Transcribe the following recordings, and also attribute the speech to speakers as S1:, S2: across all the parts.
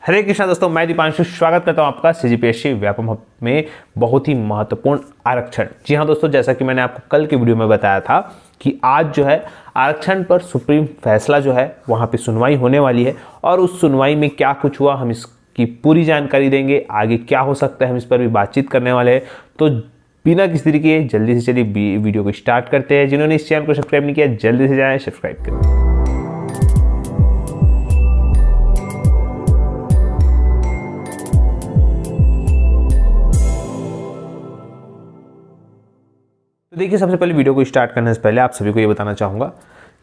S1: हरे कृष्णा दोस्तों, मैं दीपांशु स्वागत करता हूं आपका सीजीपीएससी व्यापम हब में बहुत ही महत्वपूर्ण आरक्षण। जी हां दोस्तों, जैसा कि मैंने आपको कल के वीडियो में बताया था कि आज जो है आरक्षण पर सुप्रीम फैसला जो है वहां पे सुनवाई होने वाली है और उस सुनवाई में क्या कुछ हुआ हम इसकी पूरी जानकारी देंगे। आगे क्या हो सकता है हम इस पर भी बातचीत करने वाले हैं। तो बिना किसी तरीके के जल्दी से चलिए वीडियो को स्टार्ट करते हैं। जिन्होंने इस चैनल को सब्सक्राइब नहीं किया जल्दी से जाएं सब्सक्राइब करें। तो देखिए, सबसे पहले वीडियो को स्टार्ट करने से पहले आप सभी को ये बताना चाहूँगा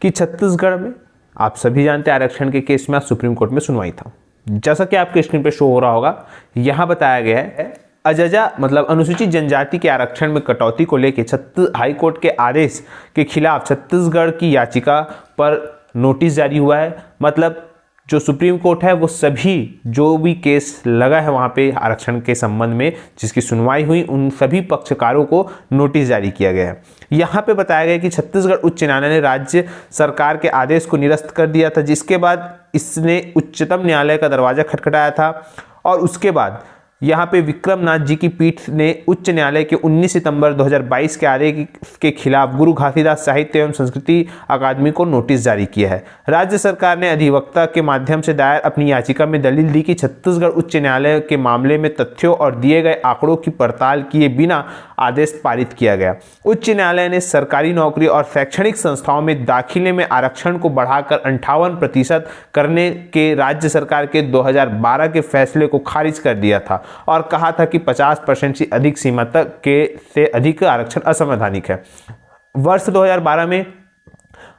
S1: कि छत्तीसगढ़ में आप सभी जानते हैं आरक्षण के केस में आज सुप्रीम कोर्ट में सुनवाई था। जैसा कि आपके स्क्रीन पे शो हो रहा होगा, यहाँ बताया गया है अजजा मतलब अनुसूचित जनजाति के आरक्षण में कटौती को लेकर हाई कोर्ट के आदेश के खिलाफ छत्तीसगढ़ की याचिका पर नोटिस जारी हुआ है। मतलब जो सुप्रीम कोर्ट है वो सभी जो भी केस लगा है वहाँ पे आरक्षण के संबंध में जिसकी सुनवाई हुई उन सभी पक्षकारों को नोटिस जारी किया गया है। यहाँ पे बताया गया कि छत्तीसगढ़ उच्च न्यायालय ने राज्य सरकार के आदेश को निरस्त कर दिया था, जिसके बाद इसने उच्चतम न्यायालय का दरवाजा खटखटाया था और उसके बाद यहाँ पे विक्रमनाथ जी की पीठ ने उच्च न्यायालय के 19 सितंबर 2022 के आदेश के खिलाफ गुरु घासीदास साहित्य एवं संस्कृति अकादमी को नोटिस जारी किया है। राज्य सरकार ने अधिवक्ता के माध्यम से दायर अपनी याचिका में दलील दी कि छत्तीसगढ़ उच्च न्यायालय के मामले में तथ्यों और दिए गए आंकड़ों की पड़ताल किए बिना आदेश पारित किया गया। उच्च न्यायालय ने सरकारी नौकरी और शैक्षणिक संस्थाओं में दाखिले में आरक्षण को बढ़ाकर 58% करने के राज्य सरकार के 2012 के फैसले को खारिज कर दिया था और कहा था कि 50% से अधिक सीमा तक से अधिक आरक्षण असंवैधानिक है। वर्ष 2012 में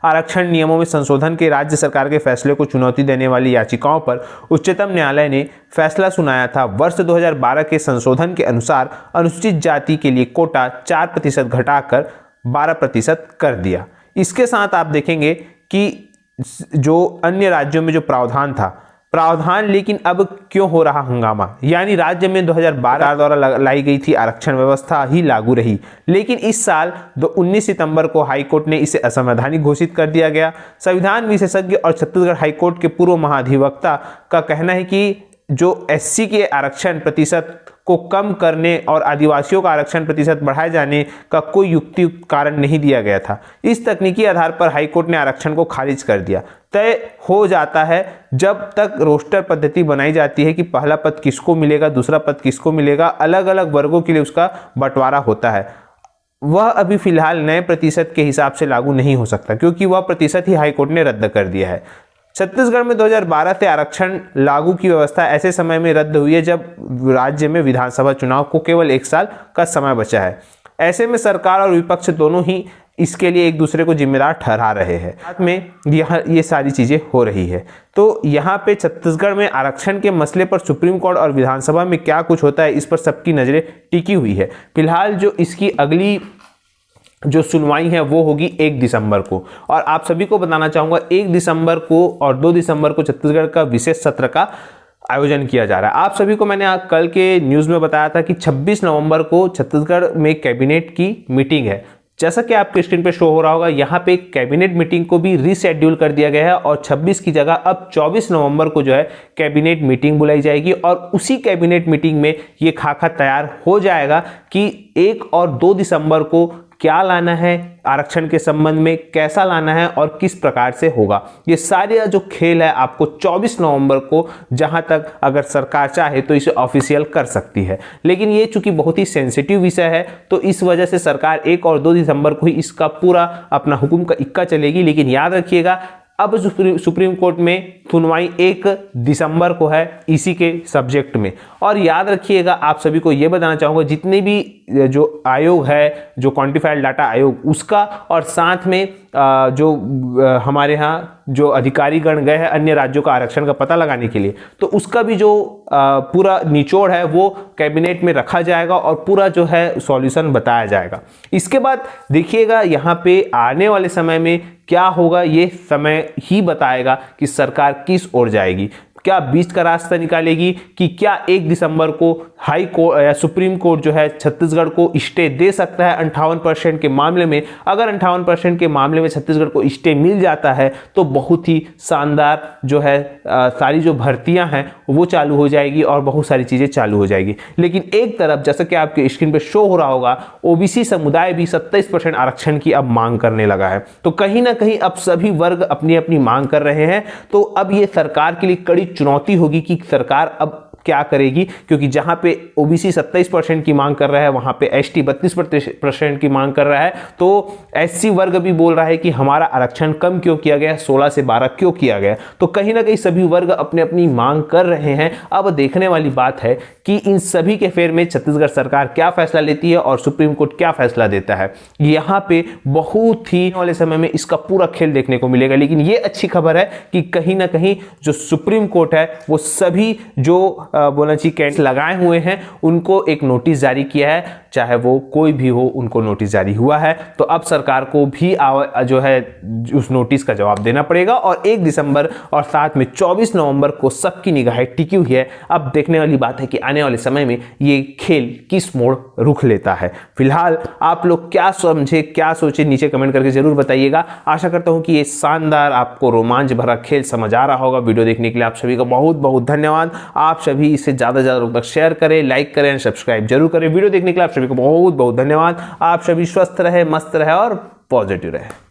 S1: आरक्षण नियमों में संशोधन के राज्य सरकार के फैसले को चुनौती देने वाली याचिकाओं पर उच्चतम न्यायालय ने फैसला सुनाया था। वर्ष 2012 के संशोधन के अनुसार अनुसूचित जाति के लिए कोटा 4% घटाकर 12% कर दिया। इसके साथ आप देखेंगे कि जो अन्य राज्यों में जो प्रावधान लेकिन अब क्यों हो रहा हंगामा, यानी राज्य में 2012 द्वारा लाई गई थी आरक्षण व्यवस्था ही लागू रही, लेकिन इस साल 19 सितंबर को हाईकोर्ट ने इसे असंवैधानिक घोषित कर दिया गया। संविधान विशेषज्ञ और छत्तीसगढ़ हाईकोर्ट के पूर्व महाधिवक्ता का कहना है कि जो एससी के आरक्षण प्रतिशत को कम करने और आदिवासियों का आरक्षण प्रतिशत बढ़ाए जाने का कोई युक्तियुक्त कारण नहीं दिया गया था। इस तकनीकी आधार पर हाईकोर्ट ने आरक्षण को खारिज कर दिया। तय हो जाता है जब तक रोस्टर पद्धति बनाई जाती है कि पहला पद किसको मिलेगा, दूसरा पद किसको मिलेगा, अलग अलग वर्गों के लिए उसका बंटवारा होता है। वह अभी फिलहाल नए प्रतिशत के हिसाब से लागू नहीं हो सकता क्योंकि वह प्रतिशत ही हाईकोर्ट ने रद्द कर दिया है। छत्तीसगढ़ में 2012 से आरक्षण लागू की व्यवस्था ऐसे समय में रद्द हुई है जब राज्य में विधानसभा चुनाव को केवल 1 साल का समय बचा है। ऐसे में सरकार और विपक्ष दोनों ही इसके लिए एक दूसरे को जिम्मेदार ठहरा रहे हैं। साथ में ये सारी चीजें हो रही है। तो यहाँ पे छत्तीसगढ़ में आरक्षण के मसले पर सुप्रीम कोर्ट और विधानसभा में क्या कुछ होता है इस पर सबकी नजरें टिकी हुई है। फिलहाल जो इसकी अगली जो सुनवाई है वो होगी 1 दिसंबर को और आप सभी को बताना चाहूंगा 1 दिसंबर को और 2 दिसंबर को छत्तीसगढ़ का विशेष सत्र का आयोजन किया जा रहा है। आप सभी को मैंने कल के न्यूज़ में बताया था कि 26 नवंबर को छत्तीसगढ़ में कैबिनेट की मीटिंग है। जैसा कि आपके स्क्रीन पे शो हो रहा होगा, यहाँ पे कैबिनेट मीटिंग को भी रीशेड्यूल कर दिया गया है और 26 की जगह अब 24 नवंबर को जो है कैबिनेट मीटिंग बुलाई जाएगी और उसी कैबिनेट मीटिंग में ये खाका तैयार हो जाएगा कि 1 और 2 दिसंबर को क्या लाना है आरक्षण के संबंध में, कैसा लाना है और किस प्रकार से होगा। ये सारे जो खेल है आपको 24 नवंबर को जहां तक अगर सरकार चाहे तो इसे ऑफिशियल कर सकती है, लेकिन ये चूंकि बहुत ही सेंसिटिव विषय है तो इस वजह से सरकार 1 और 2 दिसंबर को ही इसका पूरा अपना हुक्म का इक्का चलेगी। लेकिन याद रखिएगा अब सुप्रीम कोर्ट में सुनवाई 1 दिसंबर को है इसी के सब्जेक्ट में। और याद रखिएगा, आप सभी को यह बताना चाहूँगा जितने भी जो आयोग है जो क्वांटिफाइड डाटा आयोग उसका और साथ में जो हमारे यहाँ जो अधिकारीगण गए हैं अन्य राज्यों का आरक्षण का पता लगाने के लिए, तो उसका भी जो पूरा निचोड़ है वो कैबिनेट में रखा जाएगा और पूरा जो है सॉल्यूशन बताया जाएगा। इसके बाद देखिएगा यहाँ पे आने वाले समय में क्या होगा, ये समय ही बताएगा कि सरकार किस ओर जाएगी। क्या 20 का रास्ता निकालेगी कि क्या 1 दिसंबर को हाई कोर्ट या सुप्रीम कोर्ट जो है छत्तीसगढ़ को स्टे दे सकता है 58% के मामले में। अगर 58% के मामले में छत्तीसगढ़ को स्टे मिल जाता है तो बहुत ही शानदार जो है सारी जो भर्तियां हैं वो चालू हो जाएगी और बहुत सारी चीजें चालू हो जाएगी। लेकिन एक तरफ जैसा कि आपके स्क्रीन पे शो हो रहा होगा, ओबीसी समुदाय भी 27% आरक्षण की अब मांग करने लगा है। तो कहीं ना कहीं अब सभी वर्ग अपनी अपनी मांग कर रहे हैं। तो अब ये सरकार के लिए कड़ी चुनौती होगी कि सरकार अब क्या करेगी, क्योंकि जहां पे ओबीसी 27% की मांग कर रहा है वहां पे एसटी 32% की मांग कर रहा है। तो एससी वर्ग भी बोल रहा है कि हमारा आरक्षण कम क्यों किया गया, 16 से 12 क्यों किया गया। तो कहीं ना कहीं सभी वर्ग अपने अपनी मांग कर रहे हैं। अब देखने वाली बात है कि इन सभी के फेर में छत्तीसगढ़ सरकार क्या फैसला लेती है और सुप्रीम कोर्ट क्या फैसला देता है। यहां पे बहुत ही वाले समय में इसका पूरा खेल देखने को मिलेगा। लेकिन यह अच्छी खबर है कि कहीं ना कहीं जो सुप्रीम कोर्ट है वो सभी जो बोलना चाहिए कैंडिडेट लगाए हुए हैं उनको एक नोटिस जारी किया है, चाहे वो कोई भी हो उनको नोटिस जारी हुआ है। तो अब सरकार को भी जो है उस नोटिस का जवाब देना पड़ेगा और 1 दिसंबर और साथ में 24 नवंबर को सबकी निगाहें टिकी हुई है। अब देखने वाली बात है कि आने वाले समय में ये खेल किस मोड़ रुख लेता है। फिलहाल आप लोग क्या समझे, क्या सोचे, नीचे कमेंट करके जरूर बताइएगा। आशा करता हूं कि ये शानदार आपको रोमांच भरा खेल समझ आ रहा होगा। वीडियो देखने के लिए आप सभी का बहुत बहुत धन्यवाद। आप सभी इसे ज्यादा से ज्यादा लोग तक शेयर करें, लाइक करें, सब्सक्राइब जरूर करें। वीडियो देखने के लिए आप सभी को बहुत बहुत धन्यवाद। आप सभी स्वस्थ रहे, मस्त रहे और पॉजिटिव रहे।